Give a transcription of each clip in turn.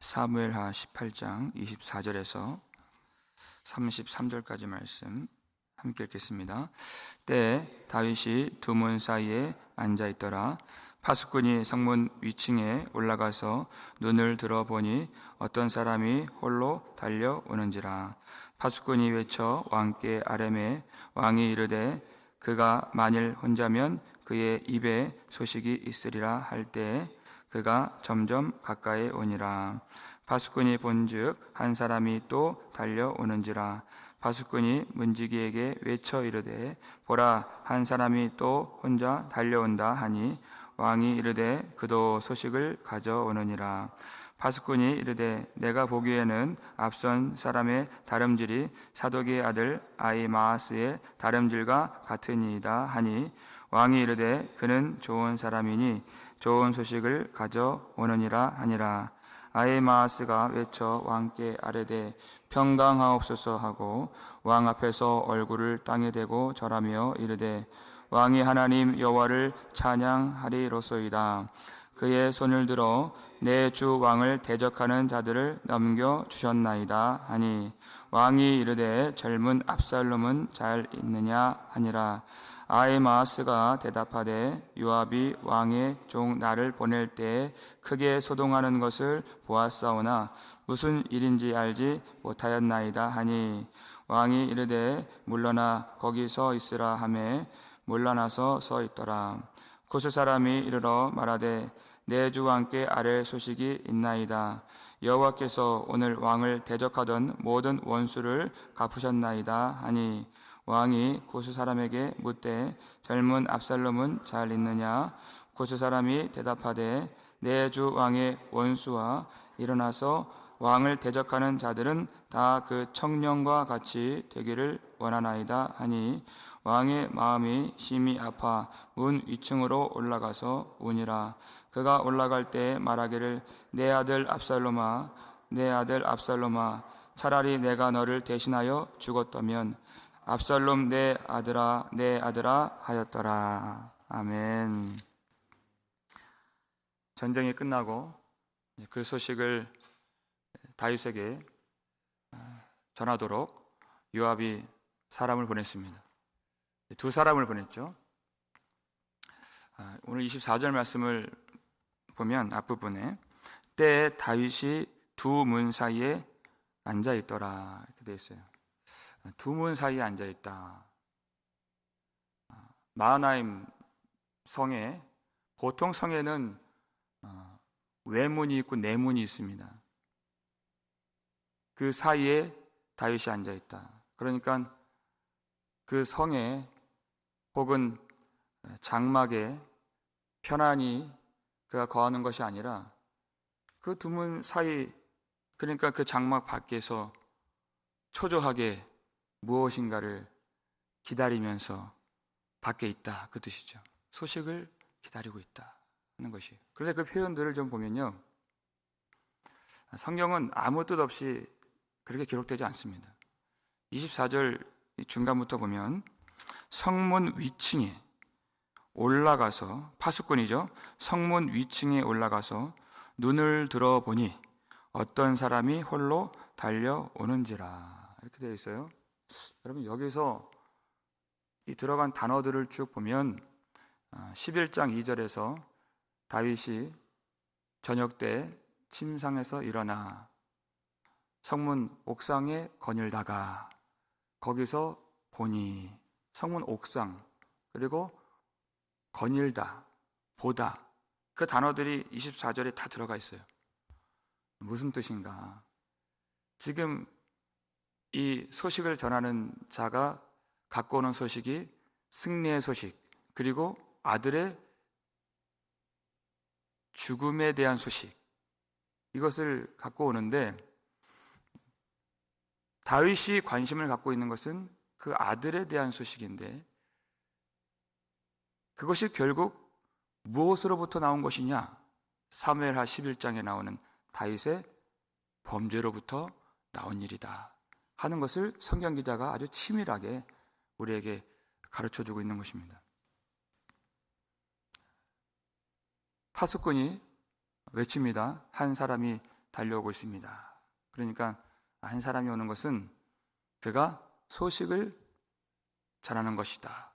사무엘하 18장 24절에서 33절까지 말씀 함께 읽겠습니다. 때에 다윗이 두 문 사이에 앉아 있더라. 파수꾼이 성문 위층에 올라가서 눈을 들어보니 어떤 사람이 홀로 달려오는지라. 파수꾼이 외쳐 왕께 아뢰매 왕이 이르되 그가 만일 혼자면 그의 입에 소식이 있으리라 할 때에 그가 점점 가까이 오니라. 파수꾼이 본즉 한 사람이 또 달려오는지라. 파수꾼이 문지기에게 외쳐 이르되 보라, 한 사람이 또 혼자 달려온다 하니 왕이 이르되 그도 소식을 가져오느니라. 파수꾼이 이르되 내가 보기에는 앞선 사람의 다름질이 사독의 아들 아히마아스의 다름질과 같으니이다 하니 왕이 이르되 그는 좋은 사람이니 좋은 소식을 가져오느니라 하니라. 아히마아스가 외쳐 왕께 아뢰되 평강하옵소서 하고 왕 앞에서 얼굴을 땅에 대고 절하며 이르되 왕이 하나님 여호와를 찬양하리로소이다. 그의 손을 들어 내 주 왕을 대적하는 자들을 넘겨 주셨나이다 하니 왕이 이르되 젊은 압살롬은 잘 있느냐 하니라. 아히마아스가 대답하되 요압이 왕의 종 나를 보낼 때에 크게 소동하는 것을 보았사오나 무슨 일인지 알지 못하였나이다 하니 왕이 이르되 물러나 거기 서 있으라 하매 물러나서 서 있더라. 구스 사람이 이르러 말하되 내 주 왕께 아랠 소식이 있나이다. 여호와께서 오늘 왕을 대적하던 모든 원수를 갚으셨나이다 하니 왕이 고수 사람에게 묻되 젊은 압살롬은 잘 있느냐? 고수 사람이 대답하되 내 주 왕의 원수와 일어나서 왕을 대적하는 자들은 다 그 청년과 같이 되기를 원하나이다 하니 왕의 마음이 심히 아파 문 위층으로 올라가서 우니라. 그가 올라갈 때 말하기를 내 아들 압살롬아, 내 아들 압살롬아, 차라리 내가 너를 대신하여 죽었다면 압살롬 내 아들아, 내 아들아 하였더라. 아멘. 전쟁이 끝나고 그 소식을 다윗에게 전하도록 요압이 사람을 보냈습니다. 두 사람을 보냈죠. 오늘 24절 말씀을 보면 앞부분에 때에 다윗이 두 문 사이에 앉아 있더라 이렇게 되어 있어요. 두 문 사이에 앉아 있다. 마하나임 성에 보통 성에는 외문이 있고 내문이 있습니다. 그 사이에 다윗이 앉아 있다. 그러니까 그 성에 혹은 장막에 편안히 그가 거하는 것이 아니라 그 두 문 사이, 그러니까 그 장막 밖에서 초조하게 무엇인가를 기다리면서 밖에 있다 그 뜻이죠. 소식을 기다리고 있다 하는 것이. 그런데 그 표현들을 좀 보면요, 성경은 아무 뜻 없이 그렇게 기록되지 않습니다. 24절 중간부터 보면 성문 위층에 올라가서, 파수꾼이죠, 성문 위층에 올라가서 눈을 들어보니 어떤 사람이 홀로 달려오는지라 이렇게 되어 있어요. 여러분 여기서 이 들어간 단어들을 쭉 보면 11장 2절에서 다윗이 저녁 때 침상에서 일어나 성문 옥상에 거닐다가 거기서 보니, 성문 옥상 그리고 거닐다, 보다, 그 단어들이 24절에 다 들어가 있어요. 무슨 뜻인가? 지금 이 소식을 전하는 자가 갖고 오는 소식이 승리의 소식, 그리고 아들의 죽음에 대한 소식, 이것을 갖고 오는데 다윗이 관심을 갖고 있는 것은 그 아들에 대한 소식인데 그것이 결국 무엇으로부터 나온 것이냐? 사무엘하 11장에 나오는 다윗의 범죄로부터 나온 일이다 하는 것을 성경 기자가 아주 치밀하게 우리에게 가르쳐주고 있는 것입니다. 파수꾼이 외칩니다. 한 사람이 달려오고 있습니다. 그러니까 한 사람이 오는 것은 그가 소식을 전하는 것이다.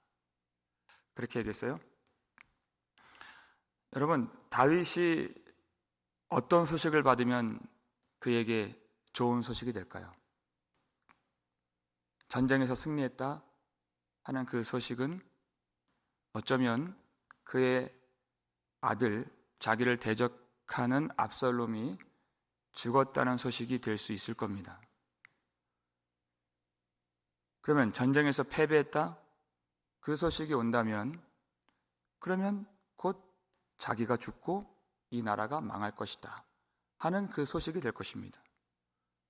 그렇게 얘기했어요. 여러분, 다윗이 어떤 소식을 받으면 그에게 좋은 소식이 될까요? 전쟁에서 승리했다 하는 그 소식은 어쩌면 그의 아들, 자기를 대적하는 압살롬이 죽었다는 소식이 될 수 있을 겁니다. 그러면 전쟁에서 패배했다? 그 소식이 온다면 그러면 곧 자기가 죽고 이 나라가 망할 것이다 하는 그 소식이 될 것입니다.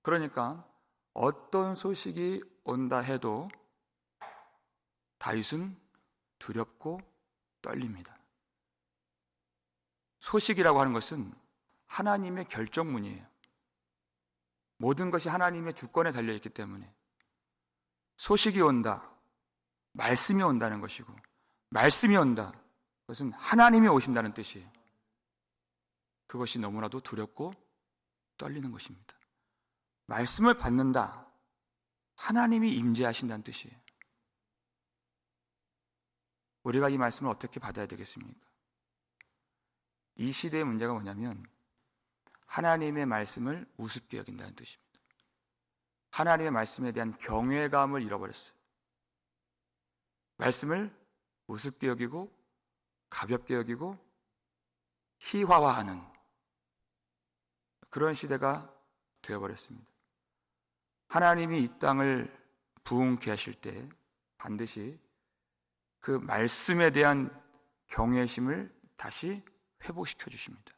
그러니까 어떤 소식이 온다 해도 다윗은 두렵고 떨립니다. 소식이라고 하는 것은 하나님의 결정문이에요. 모든 것이 하나님의 주권에 달려있기 때문에 소식이 온다, 말씀이 온다는 것이고, 말씀이 온다, 그것은 하나님이 오신다는 뜻이에요. 그것이 너무나도 두렵고 떨리는 것입니다. 말씀을 받는다, 하나님이 임재하신다는 뜻이에요. 우리가 이 말씀을 어떻게 받아야 되겠습니까? 이 시대의 문제가 뭐냐면 하나님의 말씀을 우습게 여긴다는 뜻입니다. 하나님의 말씀에 대한 경외감을 잃어버렸어요. 말씀을 우습게 여기고 가볍게 여기고 희화화하는 그런 시대가 되어버렸습니다. 하나님이 이 땅을 부흥케 하실 때 반드시 그 말씀에 대한 경외심을 다시 회복시켜 주십니다.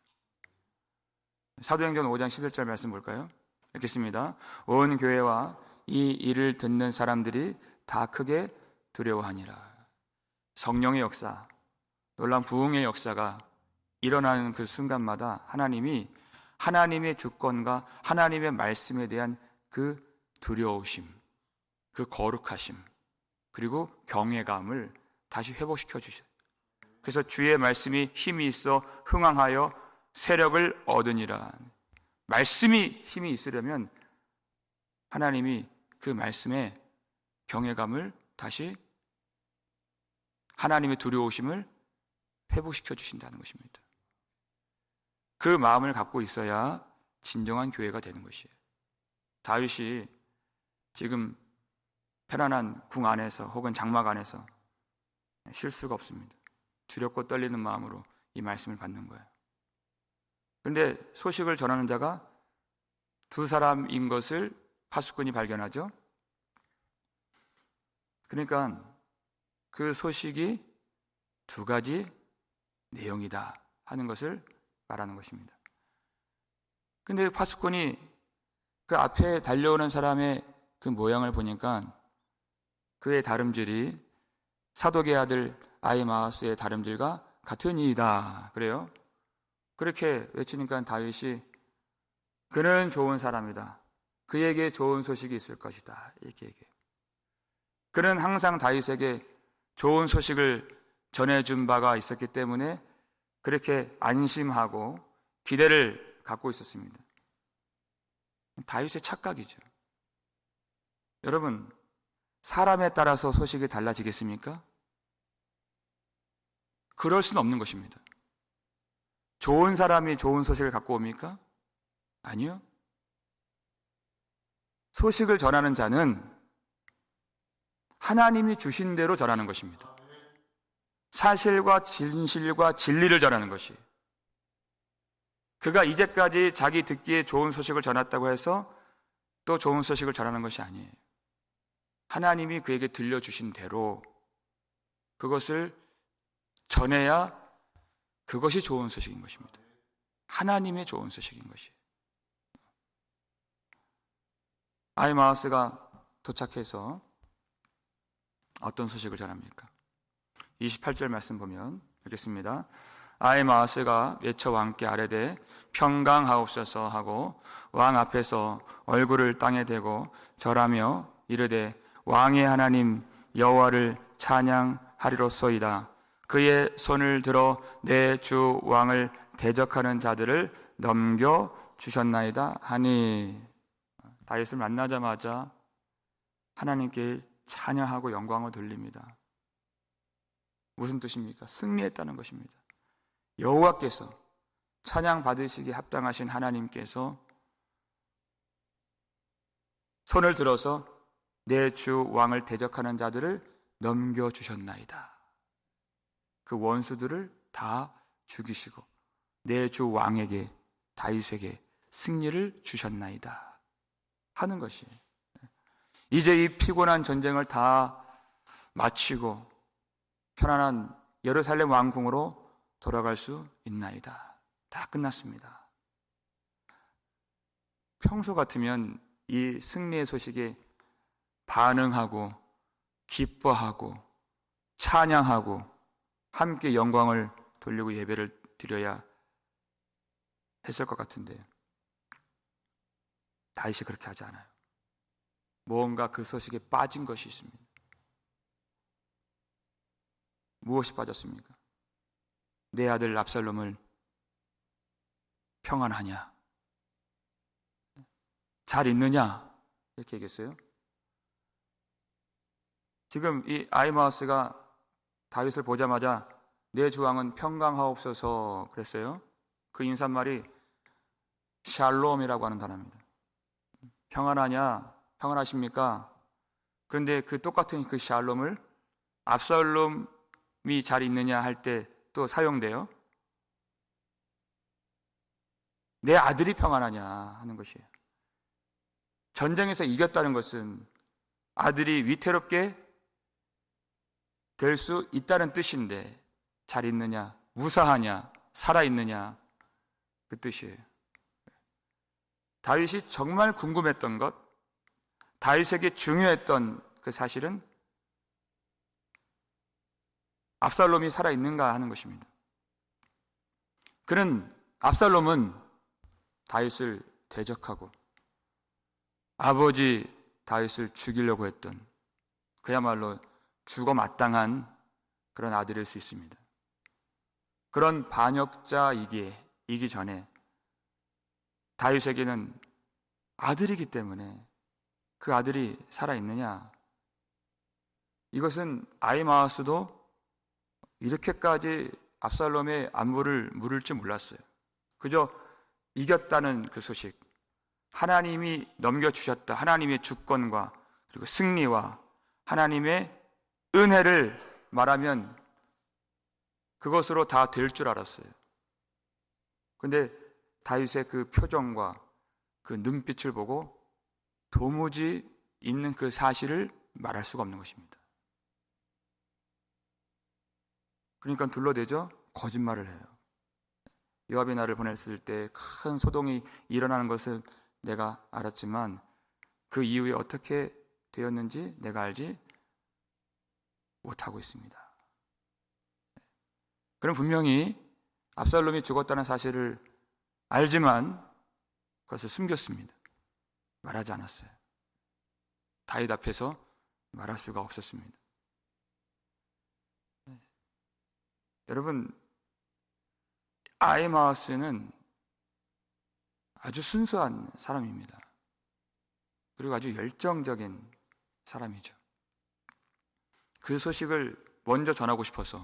사도행전 5장 11절 말씀 볼까요? 읽겠습니다. 온 교회와 이 일을 듣는 사람들이 다 크게 두려워하니라. 성령의 역사, 놀라운 부흥의 역사가 일어나는 그 순간마다 하나님이 하나님의 주권과 하나님의 말씀에 대한 그 두려우심, 그 거룩하심, 그리고 경외감을 다시 회복시켜 주셔요. 그래서 주의 말씀이 힘이 있어 흥황하여 세력을 얻으니라. 말씀이 힘이 있으려면 하나님이 그 말씀에 경외감을 다시 하나님의 두려우심을 회복시켜 주신다는 것입니다. 그 마음을 갖고 있어야 진정한 교회가 되는 것이에요. 다윗이 지금 편안한 궁 안에서 혹은 장막 안에서 쉴 수가 없습니다. 두렵고 떨리는 마음으로 이 말씀을 받는 거예요. 그런데 소식을 전하는 자가 두 사람인 것을 파수꾼이 발견하죠. 그러니까 그 소식이 두 가지 내용이다 하는 것을 말하는 것입니다. 그런데 파수꾼이 그 앞에 달려오는 사람의 그 모양을 보니까 그의 다름질이 사독의 아들 아히마아스의 다름질과 같은 이이다 그래요. 그렇게 외치니까 다윗이 그는 좋은 사람이다, 그에게 좋은 소식이 있을 것이다 이렇게 얘기해요. 그는 항상 다윗에게 좋은 소식을 전해준 바가 있었기 때문에 그렇게 안심하고 기대를 갖고 있었습니다. 다윗의 착각이죠. 여러분, 사람에 따라서 소식이 달라지겠습니까? 그럴 수는 없는 것입니다. 좋은 사람이 좋은 소식을 갖고 옵니까? 아니요. 소식을 전하는 자는 하나님이 주신 대로 전하는 것입니다. 사실과 진실과 진리를 전하는 것이에요. 그가 이제까지 자기 듣기에 좋은 소식을 전했다고 해서 또 좋은 소식을 전하는 것이 아니에요. 하나님이 그에게 들려주신 대로 그것을 전해야 그것이 좋은 소식인 것입니다. 하나님의 좋은 소식인 것이에요. 아히마아스가 도착해서 어떤 소식을 전합니까? 28절 말씀 보면 읽겠습니다. 아히마아스가 외쳐 왕께 아뢰되 평강하옵소서 하고 왕 앞에서 얼굴을 땅에 대고 절하며 이르되 왕의 하나님 여호와를 찬양하리로소이다. 그의 손을 들어 내 주 왕을 대적하는 자들을 넘겨 주셨나이다 하니, 다윗을 만나자마자 하나님께 찬양하고 영광을 돌립니다. 무슨 뜻입니까? 승리했다는 것입니다. 여호와께서, 찬양 받으시기에 합당하신 하나님께서 손을 들어서 내 주 왕을 대적하는 자들을 넘겨주셨나이다. 그 원수들을 다 죽이시고 내 주 왕에게, 다윗에게 승리를 주셨나이다 하는 것이, 이제 이 피곤한 전쟁을 다 마치고 편안한 예루살렘 왕궁으로 돌아갈 수 있나이다. 다 끝났습니다. 평소 같으면 이 승리의 소식에 반응하고 기뻐하고 찬양하고 함께 영광을 돌리고 예배를 드려야 했을 것 같은데, 다윗이 그렇게 하지 않아요. 무언가 그 소식에 빠진 것이 있습니다. 무엇이 빠졌습니까? 내 아들 압살롬을 평안하냐? 잘 있느냐? 이렇게 얘기했어요. 지금 이 아히마아스가 다윗을 보자마자 내 주왕은 평강하옵소서 그랬어요. 그 인사말이 샬롬이라고 하는 단어입니다. 평안하냐? 평안하십니까? 그런데 그 똑같은 그 샬롬을 압살롬이 잘 있느냐 할 때 또 사용돼요. 내 아들이 평안하냐 하는 것이에요. 전쟁에서 이겼다는 것은 아들이 위태롭게 될 수 있다는 뜻인데, 잘 있느냐, 무사하냐, 살아있느냐, 그 뜻이에요. 다윗이 정말 궁금했던 것, 다윗에게 중요했던 그 사실은 압살롬이 살아있는가 하는 것입니다. 그는, 압살롬은 다윗을 대적하고 아버지 다윗을 죽이려고 했던, 그야말로 죽어 마땅한 그런 아들일 수 있습니다. 그런 반역자이기 전에 다윗에게는 아들이기 때문에 그 아들이 살아있느냐, 이것은 아히마아스도 이렇게까지 압살롬의 안부를 물을 줄 몰랐어요. 그저 이겼다는 그 소식, 하나님이 넘겨주셨다, 하나님의 주권과 그리고 승리와 하나님의 은혜를 말하면 그것으로 다 될 줄 알았어요. 그런데 다윗의 그 표정과 그 눈빛을 보고 도무지 있는 그 사실을 말할 수가 없는 것입니다. 그러니까 둘러대죠. 거짓말을 해요. 요압이 나를 보냈을 때 큰 소동이 일어나는 것을 내가 알았지만 그 이후에 어떻게 되었는지 내가 알지 못하고 있습니다. 그럼 분명히 압살롬이 죽었다는 사실을 알지만 그것을 숨겼습니다. 말하지 않았어요. 다윗 앞에서 말할 수가 없었습니다. 여러분, 아히마아스는 아주 순수한 사람입니다. 그리고 아주 열정적인 사람이죠. 그 소식을 먼저 전하고 싶어서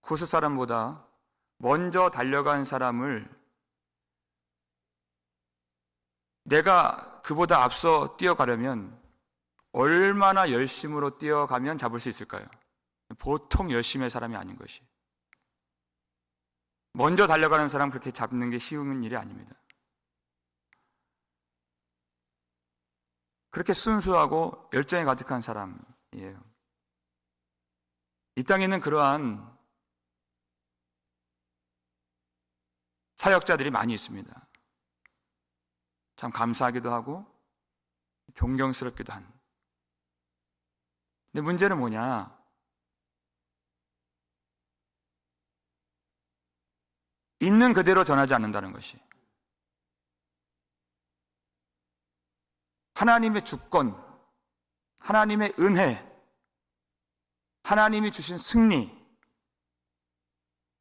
구스 사람보다 먼저 달려간 사람을 내가 그보다 앞서 뛰어가려면 얼마나 열심으로 뛰어가면 잡을 수 있을까요? 보통 열심히 할 사람이 아닌 것이. 먼저 달려가는 사람 그렇게 잡는 게 쉬운 일이 아닙니다. 그렇게 순수하고 열정이 가득한 사람이에요. 이 땅에는 그러한 사역자들이 많이 있습니다. 참 감사하기도 하고 존경스럽기도 한. 근데 문제는 뭐냐? 있는 그대로 전하지 않는다는 것이. 하나님의 주권, 하나님의 은혜, 하나님이 주신 승리,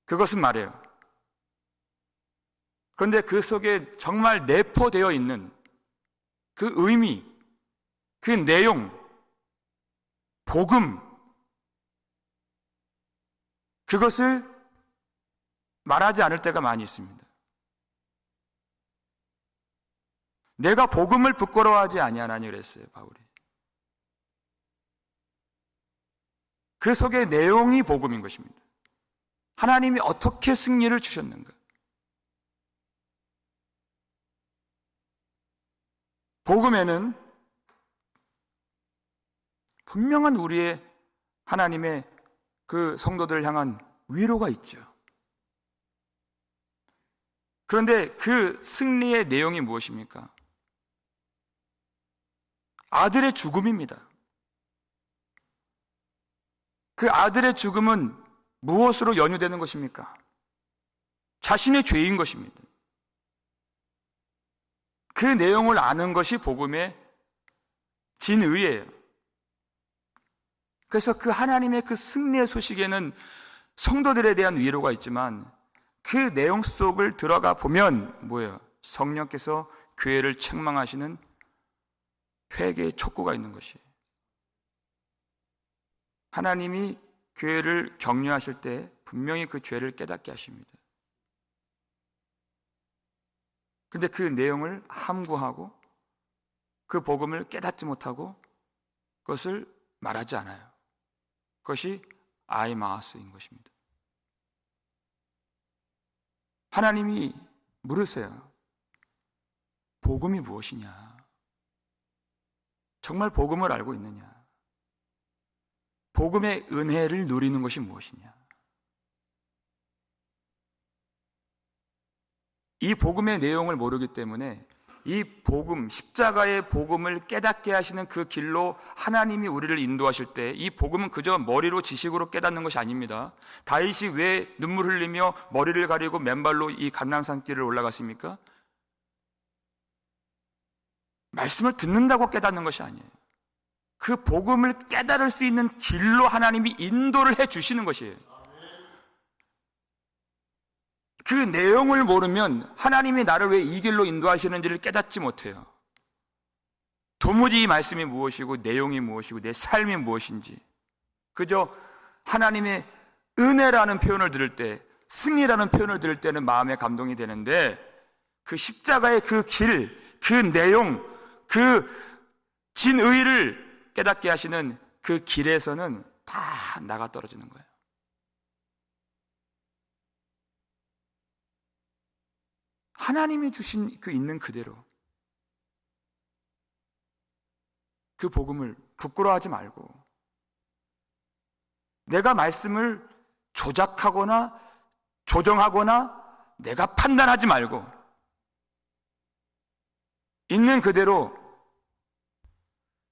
그것은 말이에요. 그런데 그 속에 정말 내포되어 있는 그 의미, 그 내용, 복음, 그것을 말하지 않을 때가 많이 있습니다. 내가 복음을 부끄러워하지 아니하나니 그랬어요, 바울이. 그 속의 내용이 복음인 것입니다. 하나님이 어떻게 승리를 주셨는가? 복음에는 분명한 우리의 하나님의 그 성도들을 향한 위로가 있죠. 그런데 그 승리의 내용이 무엇입니까? 아들의 죽음입니다. 그 아들의 죽음은 무엇으로 연유되는 것입니까? 자신의 죄인 것입니다. 그 내용을 아는 것이 복음의 진의예요. 그래서 그 하나님의 그 승리의 소식에는 성도들에 대한 위로가 있지만 그 내용 속을 들어가 보면 뭐예요? 성령께서 교회를 책망하시는 회개의 촉구가 있는 것이에요. 하나님이 교회를 격려하실 때 분명히 그 죄를 깨닫게 하십니다. 그런데 그 내용을 함구하고 그 복음을 깨닫지 못하고 그것을 말하지 않아요. 그것이 아이마스인 것입니다. 하나님이 물으세요. 복음이 무엇이냐? 정말 복음을 알고 있느냐? 복음의 은혜를 누리는 것이 무엇이냐? 이 복음의 내용을 모르기 때문에 이 복음, 십자가의 복음을 깨닫게 하시는 그 길로 하나님이 우리를 인도하실 때 이 복음은 그저 머리로 지식으로 깨닫는 것이 아닙니다. 다윗이 왜 눈물 흘리며 머리를 가리고 맨발로 이 감람산 길을 올라갔습니까? 말씀을 듣는다고 깨닫는 것이 아니에요. 그 복음을 깨달을 수 있는 길로 하나님이 인도를 해 주시는 것이에요. 그 내용을 모르면 하나님이 나를 왜 이 길로 인도하시는지를 깨닫지 못해요. 도무지 이 말씀이 무엇이고 내용이 무엇이고 내 삶이 무엇인지 그저 하나님의 은혜라는 표현을 들을 때, 승리라는 표현을 들을 때는 마음에 감동이 되는데 그 십자가의 그 길, 그 내용, 그 진의를 깨닫게 하시는 그 길에서는 다 나가 떨어지는 거예요. 하나님이 주신 그 있는 그대로 그 복음을 부끄러워하지 말고 내가 말씀을 조작하거나 조정하거나 내가 판단하지 말고 있는 그대로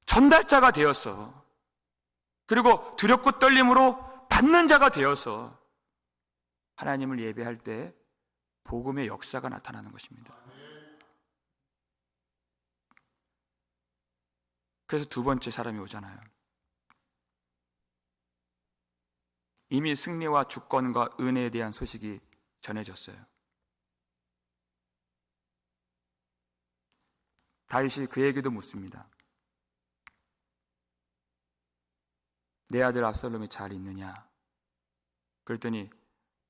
전달자가 되어서 그리고 두렵고 떨림으로 받는 자가 되어서 하나님을 예배할 때 복음의 역사가 나타나는 것입니다. 그래서 두 번째 사람이 오잖아요. 이미 승리와 주권과 은혜에 대한 소식이 전해졌어요. 다윗이 그에게도 묻습니다. 내 아들 압살롬이 잘 있느냐? 그랬더니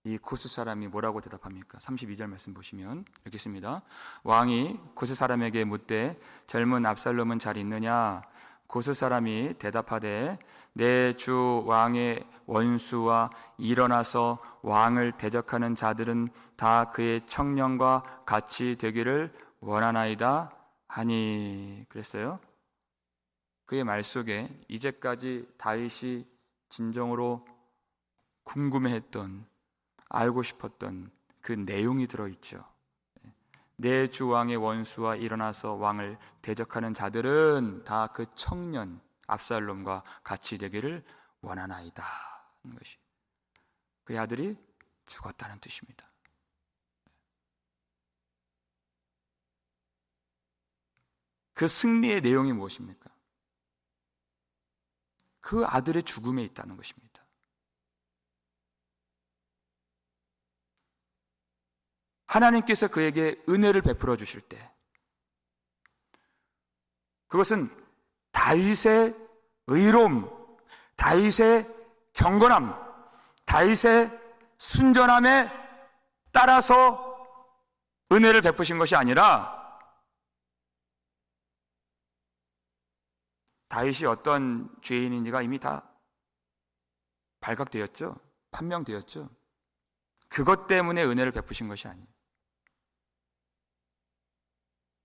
이 구스 사람이 뭐라고 대답합니까? 32절 말씀 보시면 이렇게 있습니다. 왕이 구스 사람에게 묻되 젊은 압살롬은 잘 있느냐? 구스 사람이 대답하되 내 주 왕의 원수와 일어나서 왕을 대적하는 자들은 다 그의 청년과 같이 되기를 원하나이다 하니 그랬어요. 그의 말 속에 이제까지 다윗이 진정으로 궁금해했던 알고 싶었던 그 내용이 들어있죠. 내 주 왕의 원수와 일어나서 왕을 대적하는 자들은 다 그 청년 압살롬과 같이 되기를 원하나이다 하는 것이 그의 아들이 죽었다는 뜻입니다. 그 승리의 내용이 무엇입니까? 그 아들의 죽음에 있다는 것입니다. 하나님께서 그에게 은혜를 베풀어 주실 때, 그것은 다윗의 의로움, 다윗의 경건함, 다윗의 순전함에 따라서 은혜를 베푸신 것이 아니라 다윗이 어떤 죄인인지가 이미 다 발각되었죠. 판명되었죠. 그것 때문에 은혜를 베푸신 것이 아니에요.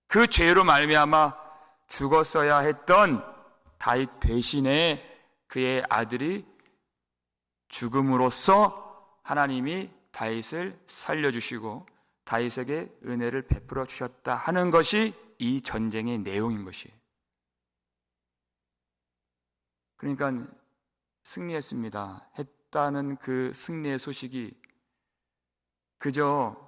그 죄로 말미암아 죽었어야 했던 다윗 대신에 그의 아들이 죽음으로써 하나님이 다윗을 살려주시고 다윗에게 은혜를 베풀어 주셨다 하는 것이 이 전쟁의 내용인 것이에요. 그러니까 승리했습니다 했다는 그 승리의 소식이 그저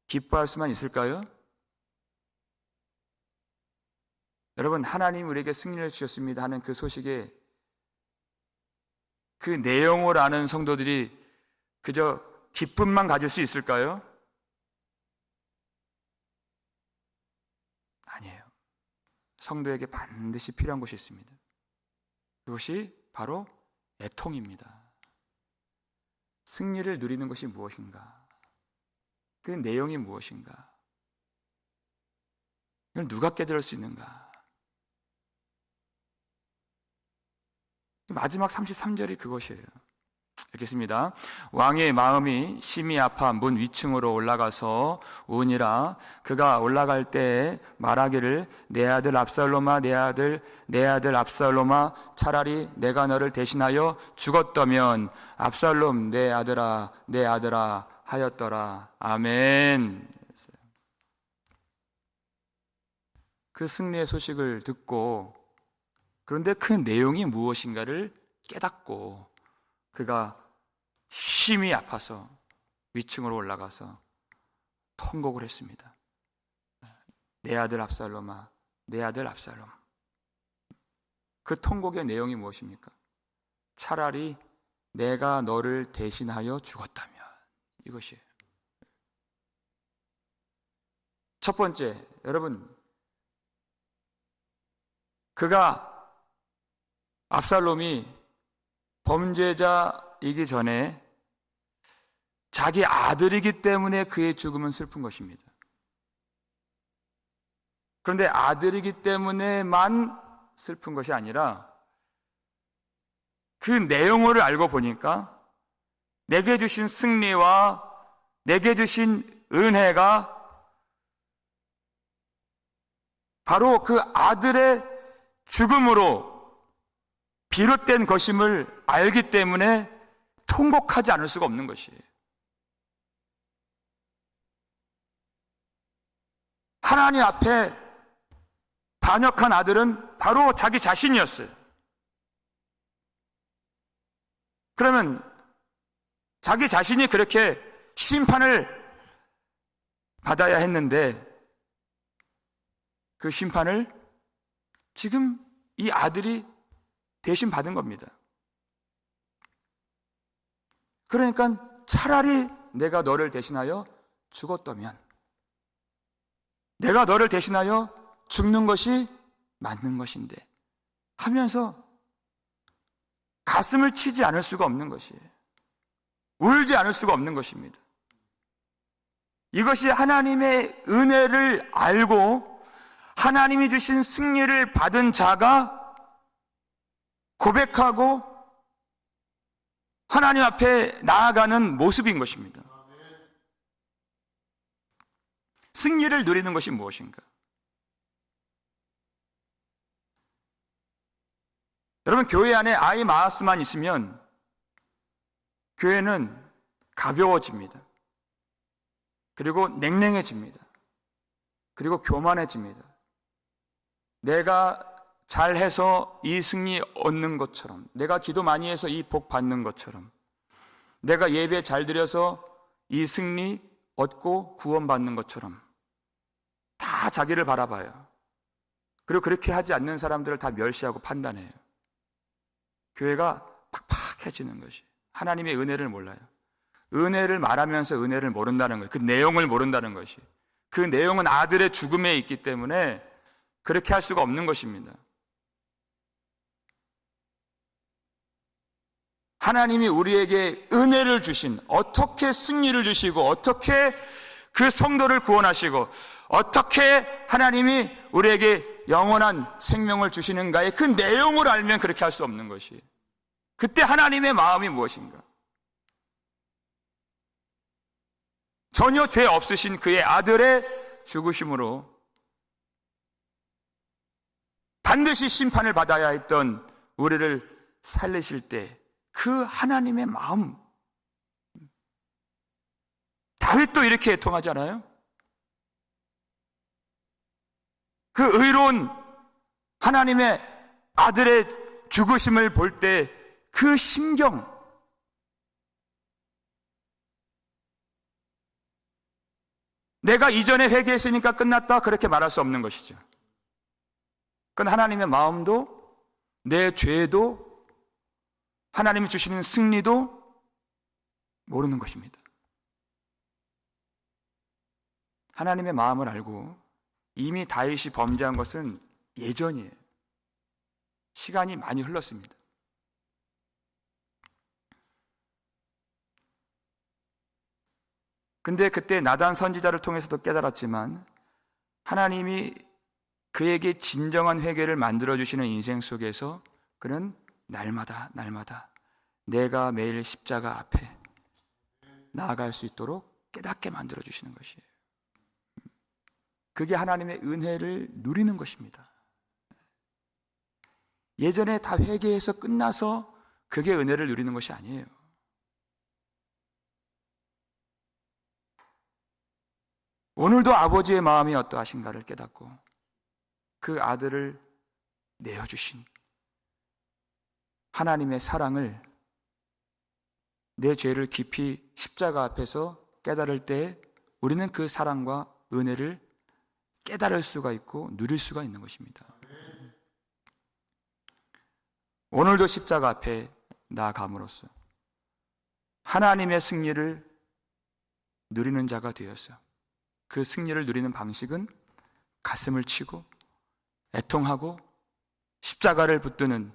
기뻐할 수만 있을까요? 여러분, 하나님 우리에게 승리를 주셨습니다 하는 그 소식에 그 내용을 아는 성도들이 그저 기쁨만 가질 수 있을까요? 아니에요. 성도에게 반드시 필요한 것이 있습니다. 그것이 바로 애통입니다. 승리를 누리는 것이 무엇인가? 그 내용이 무엇인가? 이걸 누가 깨달을 수 있는가? 마지막 33절이 그것이에요. 읽겠습니다. 왕의 마음이 심히 아파 문 위층으로 올라가서 우니라. 그가 올라갈 때에 말하기를 내 아들 압살롬아, 내 아들 압살롬아, 차라리 내가 너를 대신하여 죽었다면 압살롬 내 아들아 하였더라. 아멘. 그 승리의 소식을 듣고, 그런데 그 내용이 무엇인가를 깨닫고 그가 심히 아파서 위층으로 올라가서 통곡을 했습니다. 내 아들 압살롬아, 내 아들 압살롬. 그 통곡의 내용이 무엇입니까? 차라리 내가 너를 대신하여 죽었다면, 이것이에요. 첫 번째, 여러분, 압살롬이 범죄자이기 전에 자기 아들이기 때문에 그의 죽음은 슬픈 것입니다. 그런데 아들이기 때문에만 슬픈 것이 아니라 그 내용을 알고 보니까 내게 주신 승리와 내게 주신 은혜가 바로 그 아들의 죽음으로 비롯된 것임을 알기 때문에 통곡하지 않을 수가 없는 것이에요. 하나님 앞에 반역한 아들은 바로 자기 자신이었어요. 그러면 자기 자신이 그렇게 심판을 받아야 했는데 그 심판을 지금 이 아들이 대신 받은 겁니다. 그러니까 차라리 내가 너를 대신하여 죽었다면, 내가 너를 대신하여 죽는 것이 맞는 것인데 하면서 가슴을 치지 않을 수가 없는 것이에요. 울지 않을 수가 없는 것입니다. 이것이 하나님의 은혜를 알고 하나님이 주신 승리를 받은 자가 고백하고 하나님 앞에 나아가는 모습인 것입니다. 승리를 누리는 것이 무엇인가? 여러분, 교회 안에 아이 마우스만 있으면 교회는 가벼워집니다. 그리고 냉랭해집니다. 그리고 교만해집니다. 내가 잘해서 이 승리 얻는 것처럼, 내가 기도 많이 해서 이 복 받는 것처럼, 내가 예배 잘 드려서 이 승리 얻고 구원받는 것처럼 다 자기를 바라봐요. 그리고 그렇게 하지 않는 사람들을 다 멸시하고 판단해요. 교회가 팍팍해지는 것이 하나님의 은혜를 몰라요. 은혜를 말하면서 은혜를 모른다는 거예요. 그 내용을 모른다는 것이. 그 내용은 아들의 죽음에 있기 때문에 그렇게 할 수가 없는 것입니다. 하나님이 우리에게 은혜를 주신, 어떻게 승리를 주시고, 어떻게 그 성도를 구원하시고, 어떻게 하나님이 우리에게 영원한 생명을 주시는가의 그 내용을 알면 그렇게 할 수 없는 것이. 그때 하나님의 마음이 무엇인가? 전혀 죄 없으신 그의 아들의 죽으심으로 반드시 심판을 받아야 했던 우리를 살리실 때 그 하나님의 마음, 다윗도 이렇게 애통하잖아요. 그 의로운 하나님의 아들의 죽으심을 볼 때 그 심경, 내가 이전에 회개했으니까 끝났다 그렇게 말할 수 없는 것이죠. 그건 하나님의 마음도 내 죄도 하나님이 주시는 승리도 모르는 것입니다. 하나님의 마음을 알고 이미 다윗이 범죄한 것은 예전이에요. 시간이 많이 흘렀습니다. 근데 그때 나단 선지자를 통해서도 깨달았지만 하나님이 그에게 진정한 회개를 만들어주시는 인생 속에서 그는 날마다 내가 매일 십자가 앞에 나아갈 수 있도록 깨닫게 만들어주시는 것이에요. 그게 하나님의 은혜를 누리는 것입니다. 예전에 다 회개해서 끝나서 그게 은혜를 누리는 것이 아니에요. 오늘도 아버지의 마음이 어떠하신가를 깨닫고 그 아들을 내어주신 하나님의 사랑을 내 죄를 깊이 십자가 앞에서 깨달을 때 우리는 그 사랑과 은혜를 깨달을 수가 있고 누릴 수가 있는 것입니다. 오늘도 십자가 앞에 나아감으로써 하나님의 승리를 누리는 자가 되어서 그 승리를 누리는 방식은 가슴을 치고 애통하고 십자가를 붙드는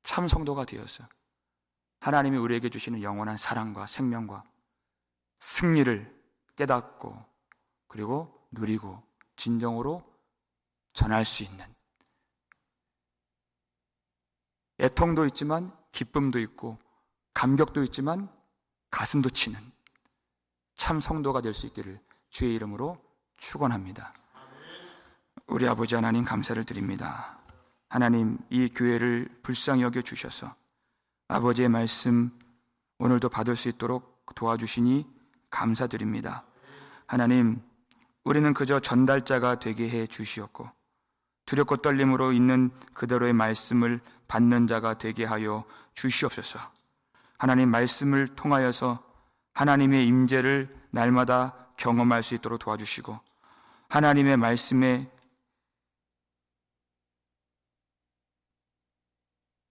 참 성도가 되어서 하나님이 우리에게 주시는 영원한 사랑과 생명과 승리를 깨닫고 그리고 누리고 진정으로 전할 수 있는, 애통도 있지만 기쁨도 있고 감격도 있지만 가슴도 치는 참 성도가 될 수 있기를 주의 이름으로 축원합니다. 우리 아버지 하나님 감사를 드립니다. 하나님, 이 교회를 불쌍히 여겨 주셔서 아버지의 말씀 오늘도 받을 수 있도록 도와주시니 감사드립니다. 하나님, 우리는 그저 전달자가 되게 해 주시었고 두렵고 떨림으로 있는 그대로의 말씀을 받는 자가 되게 하여 주시옵소서. 하나님, 말씀을 통하여서 하나님의 임재를 날마다 경험할 수 있도록 도와주시고 하나님의 말씀에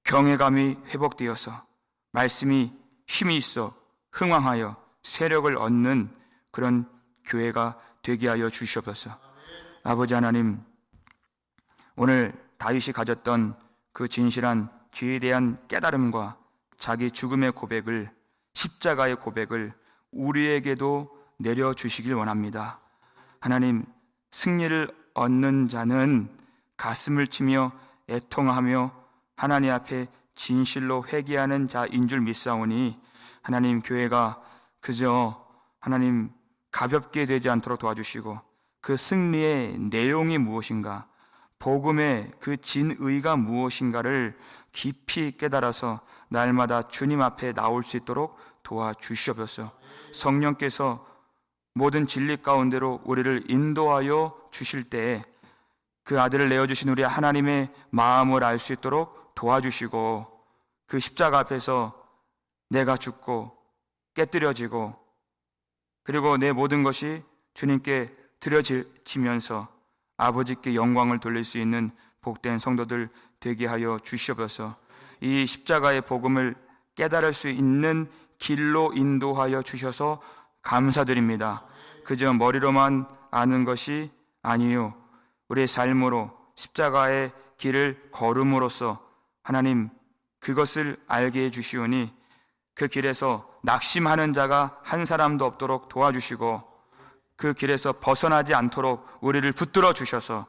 경외감이 회복되어서 말씀이 힘이 있어 흥왕하여 세력을 얻는 그런 교회가 되게 하여 주시옵소서. 아버지 하나님, 오늘 다윗이 가졌던 그 진실한 죄에 대한 깨달음과 자기 죽음의 고백을, 십자가의 고백을 우리에게도 내려주시길 원합니다. 하나님, 승리를 얻는 자는 가슴을 치며 애통하며 하나님 앞에 진실로 회개하는 자인 줄 믿사오니 하나님, 교회가 그저 하나님 가볍게 되지 않도록 도와주시고 그 승리의 내용이 무엇인가, 복음의 그 진의가 무엇인가를 깊이 깨달아서 날마다 주님 앞에 나올 수 있도록 도와주시옵소서. 성령께서 모든 진리 가운데로 우리를 인도하여 주실 때에 그 아들을 내어주신 우리 하나님의 마음을 알 수 있도록 도와주시고 그 십자가 앞에서 내가 죽고 깨뜨려지고 그리고 내 모든 것이 주님께 드려지면서 아버지께 영광을 돌릴 수 있는 복된 성도들 되게 하여 주시옵소서. 이 십자가의 복음을 깨달을 수 있는 길로 인도하여 주셔서 감사드립니다. 그저 머리로만 아는 것이 아니요, 우리의 삶으로 십자가의 길을 걸음으로써 하나님 그것을 알게 해주시오니 그 길에서 낙심하는 자가 한 사람도 없도록 도와주시고 그 길에서 벗어나지 않도록 우리를 붙들어 주셔서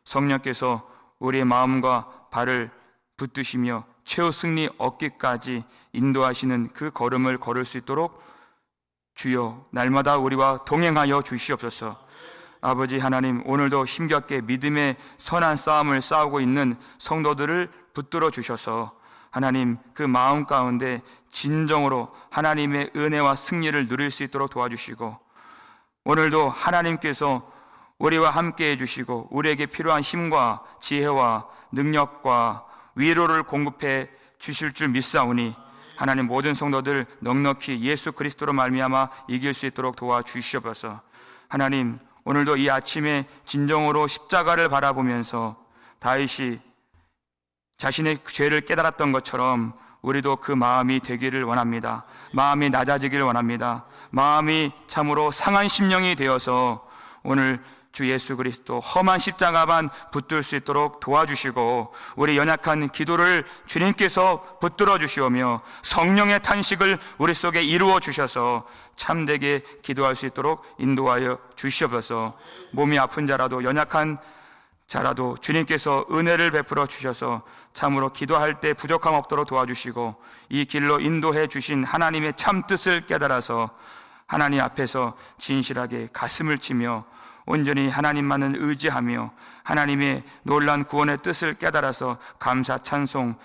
성령께서 우리의 마음과 발을 붙드시며 최후 승리 얻기까지 인도하시는 그 걸음을 걸을 수 있도록 주여 날마다 우리와 동행하여 주시옵소서. 아버지 하나님, 오늘도 힘겹게 믿음의 선한 싸움을 싸우고 있는 성도들을 붙들어 주셔서 하나님 그 마음 가운데 진정으로 하나님의 은혜와 승리를 누릴 수 있도록 도와주시고 오늘도 하나님께서 우리와 함께 해주시고 우리에게 필요한 힘과 지혜와 능력과 위로를 공급해 주실 줄 믿사오니 하나님 모든 성도들 넉넉히 예수 그리스도로 말미암아 이길 수 있도록 도와주시옵소서. 하나님 오늘도 이 아침에 진정으로 십자가를 바라보면서 다윗이 자신의 죄를 깨달았던 것처럼 우리도 그 마음이 되기를 원합니다. 마음이 낮아지기를 원합니다. 마음이 참으로 상한 심령이 되어서 오늘 주 예수 그리스도 험한 십자가만 붙들 수 있도록 도와주시고 우리 연약한 기도를 주님께서 붙들어 주시오며 성령의 탄식을 우리 속에 이루어 주셔서 참되게 기도할 수 있도록 인도하여 주시옵소서. 몸이 아픈 자라도 연약한 자라도 주님께서 은혜를 베풀어 주셔서 참으로 기도할 때 부족함 없도록 도와주시고 이 길로 인도해 주신 하나님의 참 뜻을 깨달아서 하나님 앞에서 진실하게 가슴을 치며 온전히 하나님만을 의지하며 하나님의 놀라운 구원의 뜻을 깨달아서 감사 찬송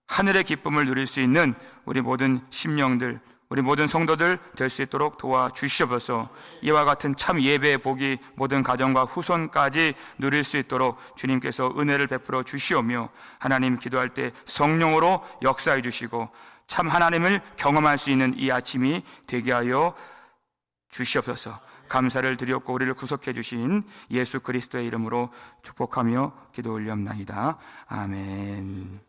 하늘의 기쁨을 누릴 수 있는 우리 모든 심령들 우리 모든 성도들 될 수 있도록 도와주시옵소서. 이와 같은 참 예배의 복이 모든 가정과 후손까지 누릴 수 있도록 주님께서 은혜를 베풀어 주시오며 하나님 기도할 때 성령으로 역사해 주시고 참 하나님을 경험할 수 있는 이 아침이 되게 하여 주시옵소서. 감사를 드렸고 우리를 구속해 주신 예수 그리스도의 이름으로 축복하며 기도 올리옵나이다. 아멘.